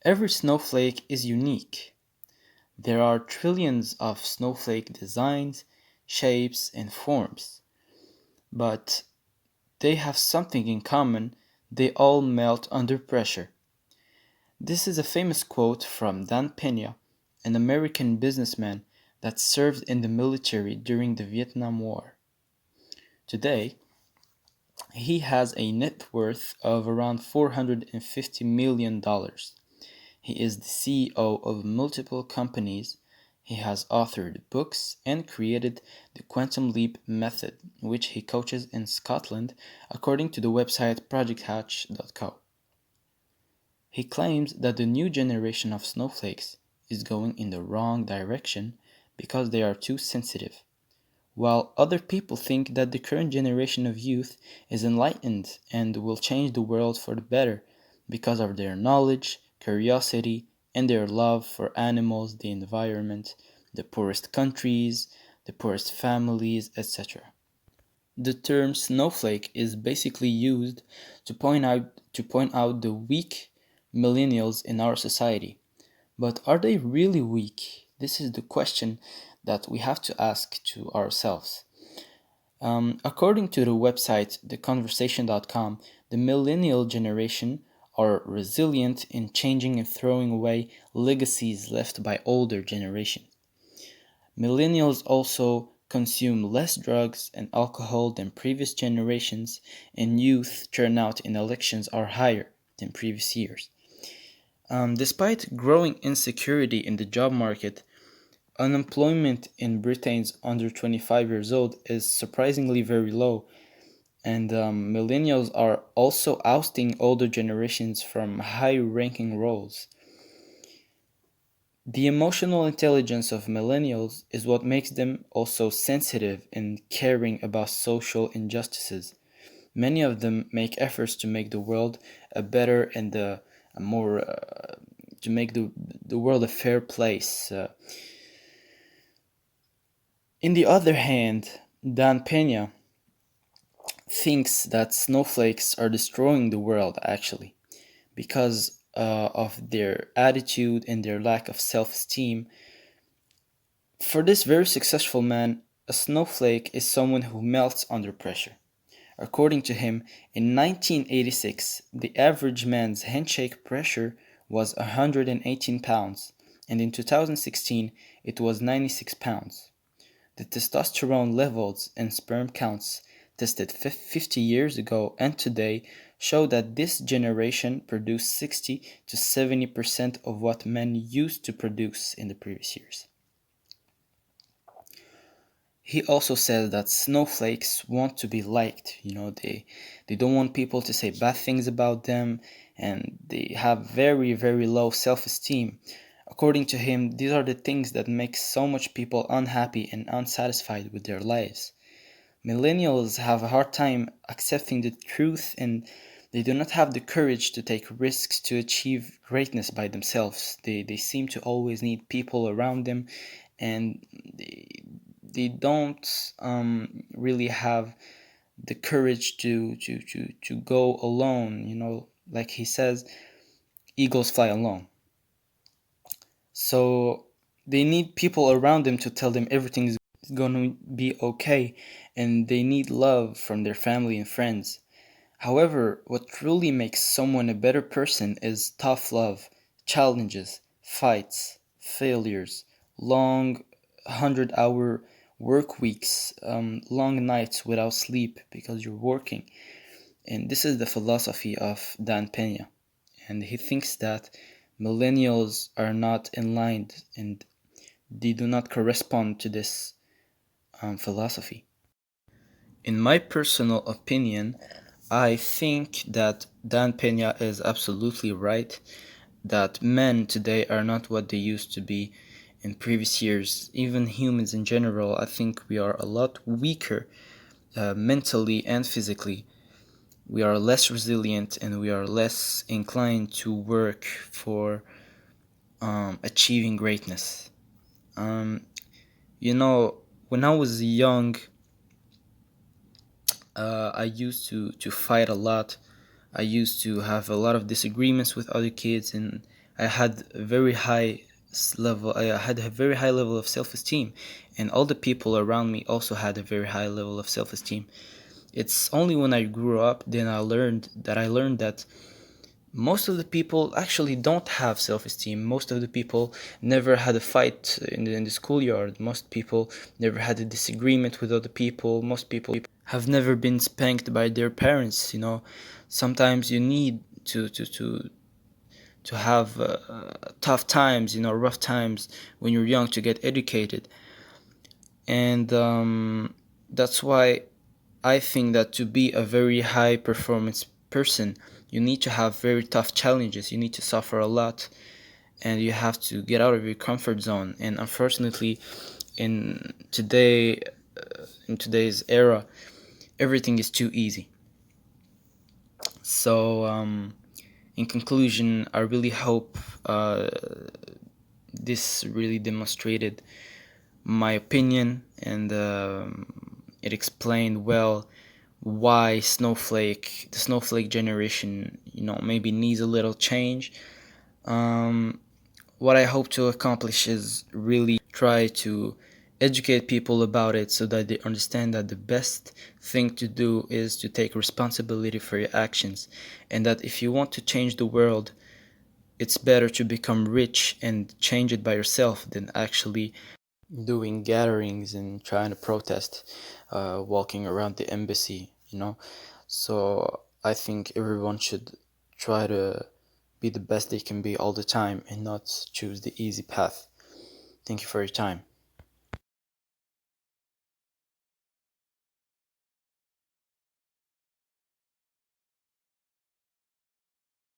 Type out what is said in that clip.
Every snowflake is unique. There are trillions of snowflake designs, shapes, and forms, but they have something in common: they all melt under pressure. This is a famous quote from Dan Pena, an American businessman that served in the military during the Vietnam War. Today, he has a net worth of around $450 million. He is the CEO of multiple companies. He has authored books and created the Quantum Leap method, which he coaches in Scotland, according to the website projecthatch.co. He claims that the new generation of snowflakes is going in the wrong direction because they are too sensitive, while other people think that the current generation of youth is enlightened and will change the world for the better because of their knowledge, curiosity, and their love for animals, the environment, the poorest countries, the poorest families, etc. The term snowflake is basically used to point out the weak millennials in our society. But are they really weak? This is the question that we have to ask to ourselves. According to the website theconversation.com, the millennial generation are resilient in changing and throwing away legacies left by older generations. Millennials also consume less drugs and alcohol than previous generations, and youth turnout in elections are higher than previous years. Despite growing insecurity in the job market, unemployment in Britain's under 25 years old is surprisingly very low, and millennials are also ousting older generations from high ranking roles. The emotional intelligence of millennials is what makes them also sensitive and caring about social injustices. Many of them make efforts to make the world a better and a more to make the world a fair place. In the other hand, Dan Pena thinks that snowflakes are destroying the world actually because of their attitude and their lack of self-esteem. For this very successful man, a snowflake is someone who melts under pressure. According to him, in 1986, the average man's handshake pressure was 118 pounds, and in 2016 it was 96 pounds. The testosterone levels and sperm counts tested 50 years ago and today show that this generation produced 60 to 70% of what men used to produce in the previous years. He also says that snowflakes want to be liked. They don't want people to say bad things about them, and they have very, very low self-esteem. According to him, these are the things that make so much people unhappy and unsatisfied with their lives. Millennials have a hard time accepting the truth, and they do not have the courage to take risks to achieve greatness by themselves. They seem to always need people around them, and they don't really have the courage to go alone. Like he says, eagles fly alone. So they need people around them to tell them everything is going to be okay, and they need love from their family and friends. However, what truly makes someone a better person is tough love, challenges, fights, failures, long 100-hour work weeks, long nights without sleep because you're working. And this is the philosophy of Dan Pena. And he thinks that millennials are not in line and they do not correspond to this philosophy. In my personal opinion, I think that Dan Pena is absolutely right that men today are not what they used to be in previous years. Even humans in general, I think we are a lot weaker mentally and physically. We are less resilient and we are less inclined to work for achieving greatness. Um, when I was young, I used to fight a lot. I used to have a lot of disagreements with other kids, and I had a very high level. I had a very high level of self-esteem, and all the people around me also had a very high level of self-esteem. It's only when I grew up then I learned that most of the people actually don't have self-esteem. Most of the people never had a fight in the schoolyard. Most people never had a disagreement with other people. Most people have never been spanked by their parents. Sometimes you need to have tough times, rough times when you're young to get educated. And that's why I think that to be a very high performance person, you need to have very tough challenges. You need to suffer a lot, and you have to get out of your comfort zone. And unfortunately, in today, in today's era, everything is too easy. So, in conclusion, I really hope this really demonstrated my opinion, and it explained well why the snowflake generation, maybe needs a little change. um, what I hope to accomplish is really try to educate people about it so that they understand that the best thing to do is to take responsibility for your actions, and that if you want to change the world, it's better to become rich and change it by yourself than actually doing gatherings and trying to protest, walking around the embassy. So I think everyone should try to be the best they can be all the time and not choose the easy path. Thank you for your time.